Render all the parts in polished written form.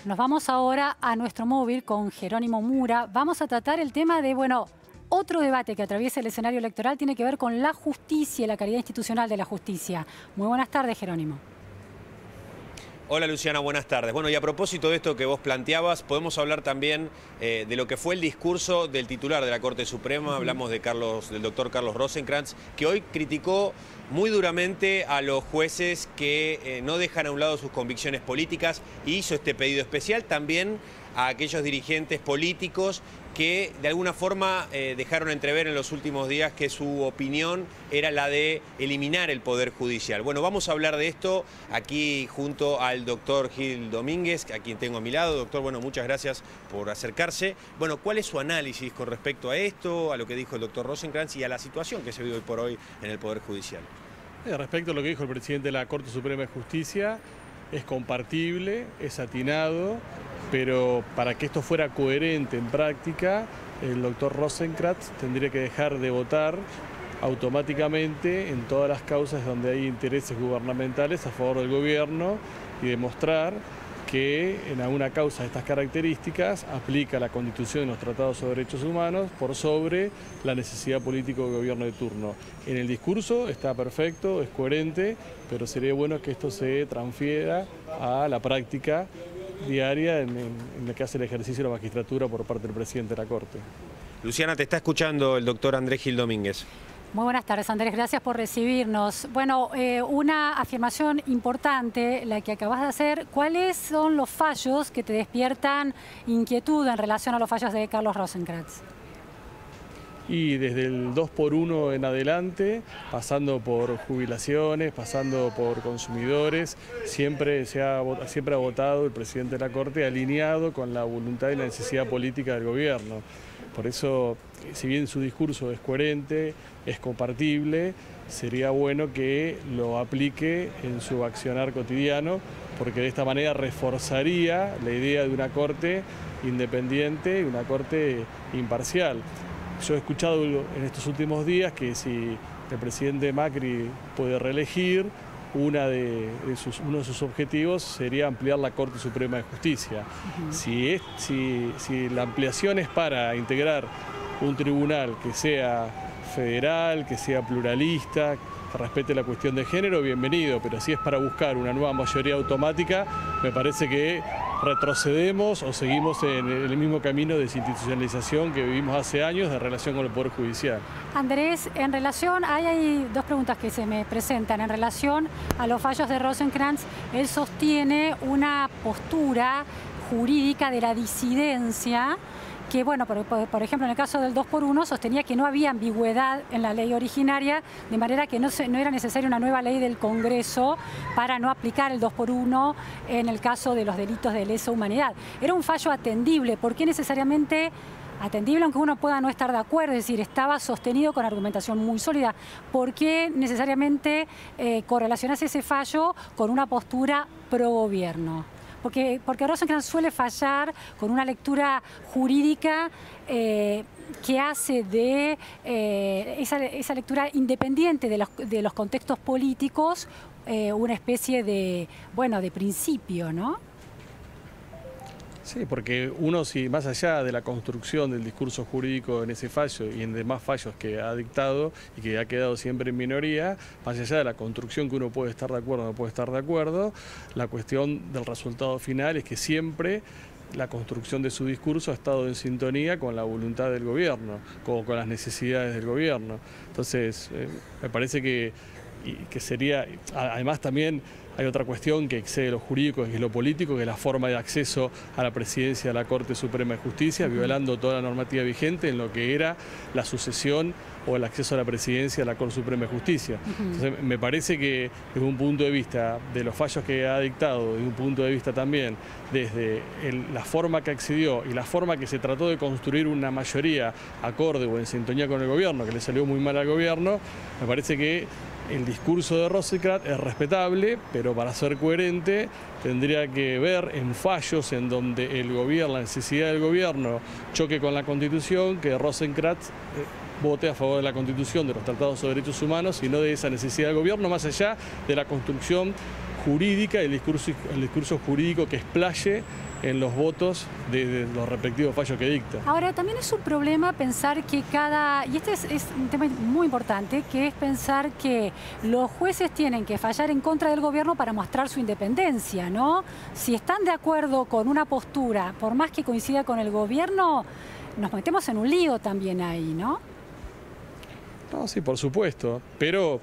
Nos vamos ahora a nuestro móvil con Jerónimo Mura. Vamos a tratar el tema de, otro debate que atraviesa el escenario electoral tiene que ver con la justicia y la calidad institucional de la justicia. Muy buenas tardes, Jerónimo. Hola Luciana, buenas tardes. Bueno, y a propósito de esto que vos planteabas, podemos hablar también de lo que fue el discurso del titular de la Corte Suprema. Hablamos del doctor Carlos Rosenkrantz, que hoy criticó muy duramente a los jueces que no dejan a un lado sus convicciones políticas y hizo este pedido especial también a aquellos dirigentes políticos que de alguna forma dejaron entrever en los últimos días que su opinión era la de eliminar el Poder Judicial. Bueno, vamos a hablar de esto aquí junto al doctor Gil Domínguez, a quien tengo a mi lado. Doctor, bueno, muchas gracias por acercarse. Bueno, ¿cuál es su análisis con respecto a esto, a lo que dijo el doctor Rosenkrantz y a la situación que se vive hoy por hoy en el Poder Judicial? Respecto a lo que dijo el presidente de la Corte Suprema de Justicia, es compartible, es atinado, pero para que esto fuera coherente en práctica, el doctor Rosenkrantz tendría que dejar de votar automáticamente en todas las causas donde hay intereses gubernamentales a favor del gobierno y demostrar que en alguna causa de estas características aplica la Constitución y los tratados sobre derechos humanos por sobre la necesidad política del gobierno de turno. En el discurso está perfecto, es coherente, pero sería bueno que esto se transfiera a la práctica diaria en la que hace el ejercicio de la magistratura por parte del presidente de la Corte. Luciana, te está escuchando el doctor Andrés Gil Domínguez. Muy buenas tardes, Andrés. Gracias por recibirnos. Bueno, una afirmación importante, la que acabas de hacer. ¿Cuáles son los fallos que te despiertan inquietud en relación a los fallos de Carlos Rosenkrantz? Y desde el 2x1 en adelante, pasando por jubilaciones, pasando por consumidores, siempre ha votado el presidente de la Corte alineado con la voluntad y la necesidad política del gobierno. Por eso, si bien su discurso es coherente, es compartible, sería bueno que lo aplique en su accionar cotidiano, porque de esta manera reforzaría la idea de una Corte independiente, una Corte imparcial. Yo he escuchado en estos últimos días que si el presidente Macri puede reelegir, uno de sus objetivos sería ampliar la Corte Suprema de Justicia. Si la ampliación es para integrar un tribunal que sea federal, que sea pluralista, que respete la cuestión de género, bienvenido, pero si es para buscar una nueva mayoría automática, me parece que retrocedemos o seguimos en el mismo camino de desinstitucionalización que vivimos hace años en relación con el Poder Judicial. Andrés, en relación, hay dos preguntas que se me presentan. En relación a los fallos de Rosenkrantz, él sostiene una postura jurídica de la disidencia que, bueno, por ejemplo, en el caso del 2x1 sostenía que no había ambigüedad en la ley originaria, de manera que no era necesaria una nueva ley del Congreso para no aplicar el 2x1 en el caso de los delitos de lesa humanidad. Era un fallo atendible. ¿Por qué necesariamente atendible, aunque uno pueda no estar de acuerdo? Es decir, estaba sostenido con argumentación muy sólida. ¿Por qué necesariamente correlacionase ese fallo con una postura pro gobierno? Porque Rosenkrantz suele fallar con una lectura jurídica que hace de esa lectura independiente de los contextos políticos una especie de principio, ¿no? Sí, porque uno, si más allá de la construcción del discurso jurídico en ese fallo y en demás fallos que ha dictado y que ha quedado siempre en minoría, más allá de la construcción que uno puede estar de acuerdo o no puede estar de acuerdo, la cuestión del resultado final es que siempre la construcción de su discurso ha estado en sintonía con la voluntad del gobierno, con las necesidades del gobierno. Entonces, me parece que sería, además también hay otra cuestión que excede lo jurídico, que es lo político, que es la forma de acceso a la presidencia de la Corte Suprema de Justicia, violando toda la normativa vigente en lo que era la sucesión o el acceso a la presidencia de la Corte Suprema de Justicia. Entonces, me parece que desde un punto de vista de los fallos que ha dictado, desde un punto de vista también desde la forma que accedió y la forma que se trató de construir una mayoría acorde o en sintonía con el gobierno, que le salió muy mal al gobierno, me parece que el discurso de Rosenkrantz es respetable, pero para ser coherente tendría que ver en fallos en donde el gobierno, la necesidad del gobierno choque con la Constitución, que Rosenkrantz vote a favor de la Constitución, de los tratados sobre derechos humanos, y no de esa necesidad del gobierno, más allá de la construcción jurídica y el discurso jurídico que explaye en los votos de los respectivos fallos que dicta. Ahora, también es un problema pensar que y este es un tema muy importante, que es pensar que los jueces tienen que fallar en contra del gobierno para mostrar su independencia, ¿no? Si están de acuerdo con una postura, por más que coincida con el gobierno, nos metemos en un lío también ahí, ¿no? No, sí, por supuesto, pero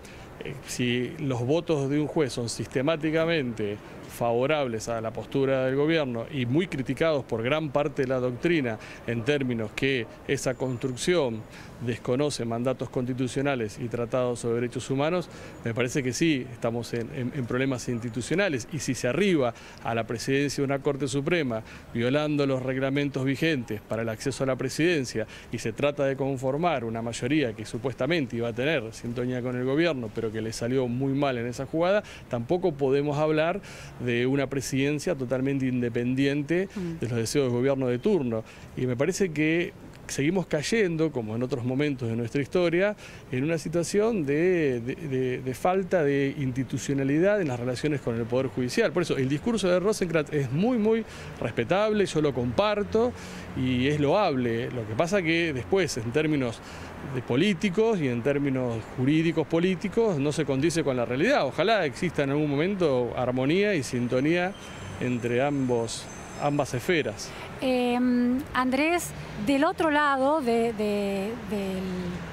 si los votos de un juez son sistemáticamente favorables a la postura del gobierno y muy criticados por gran parte de la doctrina en términos que esa construcción desconoce mandatos constitucionales y tratados sobre derechos humanos, me parece que sí, estamos en problemas institucionales. Y si se arriba a la presidencia de una Corte Suprema violando los reglamentos vigentes para el acceso a la presidencia y se trata de conformar una mayoría que supuestamente iba a tener sintonía con el gobierno, pero que le salió muy mal en esa jugada, tampoco podemos hablar de una presidencia totalmente independiente de los deseos del gobierno de turno. Y me parece que seguimos cayendo, como en otros momentos de nuestra historia, en una situación de falta de institucionalidad en las relaciones con el Poder Judicial. Por eso el discurso de Rosenkrantz es muy respetable, yo lo comparto y es loable. Lo que pasa que después, en términos de políticos y en términos jurídicos políticos, no se condice con la realidad. Ojalá exista en algún momento armonía y sintonía entre ambas esferas. Andrés, del otro lado del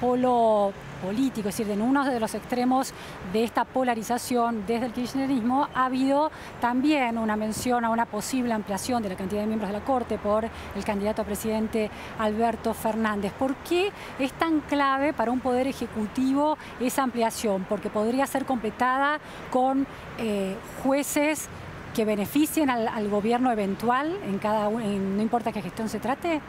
polo político, es decir, en uno de los extremos de esta polarización desde el kirchnerismo, ha habido también una mención a una posible ampliación de la cantidad de miembros de la Corte por el candidato a presidente Alberto Fernández. ¿Por qué es tan clave para un poder ejecutivo esa ampliación? Porque podría ser completada con jueces que beneficien al gobierno eventual no importa qué gestión se trate.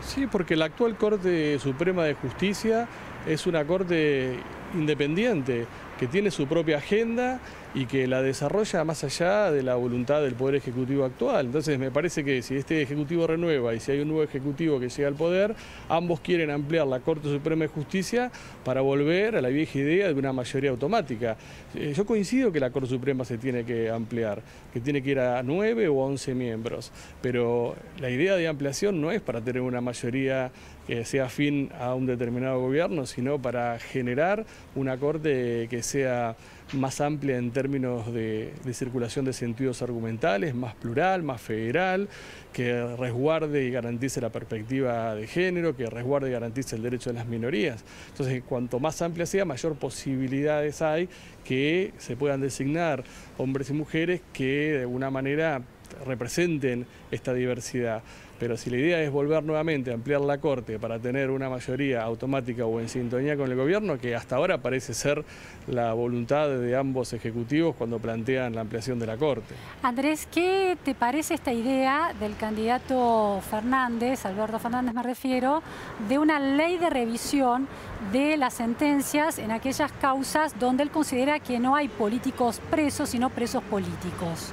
Sí, porque la actual Corte Suprema de Justicia es una Corte independiente que tiene su propia agenda y que la desarrolla más allá de la voluntad del Poder Ejecutivo actual. Entonces me parece que si este Ejecutivo renueva y si hay un nuevo Ejecutivo que llega al poder, ambos quieren ampliar la Corte Suprema de Justicia para volver a la vieja idea de una mayoría automática. Yo coincido que la Corte Suprema se tiene que ampliar, que tiene que ir a 9 o 11 miembros, pero la idea de ampliación no es para tener una mayoría que sea afín a un determinado gobierno, sino para generar una Corte que sea más amplia en términos de circulación de sentidos argumentales, más plural, más federal, que resguarde y garantice la perspectiva de género, que resguarde y garantice el derecho de las minorías. Entonces, cuanto más amplia sea, mayor posibilidades hay que se puedan designar hombres y mujeres que de alguna manera representen esta diversidad. Pero si la idea es volver nuevamente a ampliar la Corte para tener una mayoría automática o en sintonía con el gobierno, que hasta ahora parece ser la voluntad de ambos ejecutivos cuando plantean la ampliación de la Corte. Andrés, ¿qué te parece esta idea del candidato Fernández, Alberto Fernández me refiero, de una ley de revisión de las sentencias en aquellas causas donde él considera que no hay políticos presos, sino presos políticos?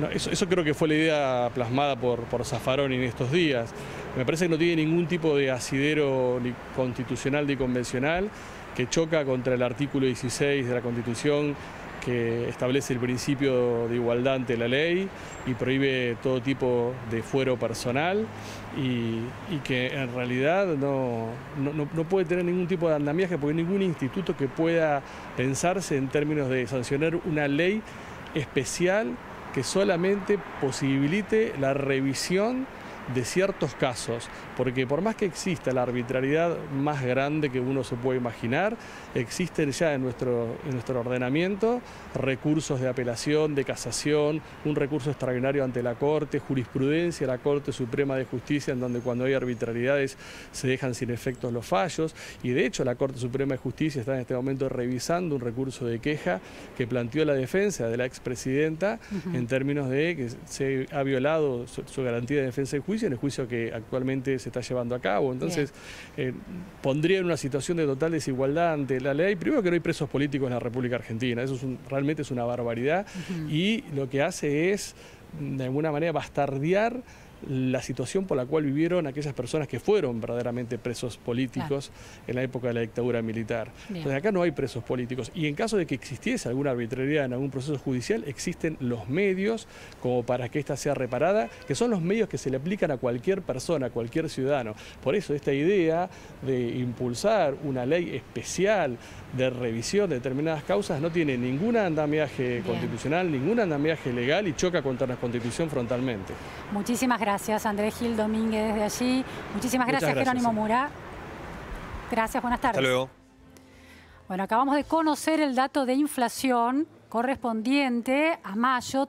No, eso creo que fue la idea plasmada por Zaffaroni en estos días. Me parece que no tiene ningún tipo de asidero ni constitucional ni convencional, que choca contra el artículo 16 de la Constitución, que establece el principio de igualdad ante la ley y prohíbe todo tipo de fuero personal y que en realidad no puede tener ningún tipo de andamiaje porque ningún instituto que pueda pensarse en términos de sancionar una ley especial que solamente posibilite la revisión de ciertos casos, porque por más que exista la arbitrariedad más grande que uno se puede imaginar, existen ya en nuestro ordenamiento recursos de apelación, de casación, un recurso extraordinario ante la Corte, jurisprudencia de la Corte Suprema de Justicia, en donde cuando hay arbitrariedades se dejan sin efectos los fallos, y de hecho la Corte Suprema de Justicia está en este momento revisando un recurso de queja que planteó la defensa de la expresidenta en términos de que se ha violado su garantía de defensa de juicio en el juicio que actualmente se está llevando a cabo. Entonces, pondría en una situación de total desigualdad ante la ley. Primero que no hay presos políticos en la República Argentina, eso realmente es una barbaridad y lo que hace es, de alguna manera, bastardear la situación por la cual vivieron aquellas personas que fueron verdaderamente presos políticos en la época de la dictadura militar. Entonces acá no hay presos políticos, y en caso de que existiese alguna arbitrariedad en algún proceso judicial, existen los medios como para que ésta sea reparada, que son los medios que se le aplican a cualquier persona, a cualquier ciudadano. Por eso esta idea de impulsar una ley especial de revisión de determinadas causas no tiene ningún andamiaje constitucional, ningún andamiaje legal, y choca contra la Constitución frontalmente. Muchísimas gracias, Andrés Gil Domínguez, desde allí. Muchísimas gracias, Jerónimo Mura. Gracias, buenas tardes. Hasta luego. Bueno, acabamos de conocer el dato de inflación correspondiente a mayo.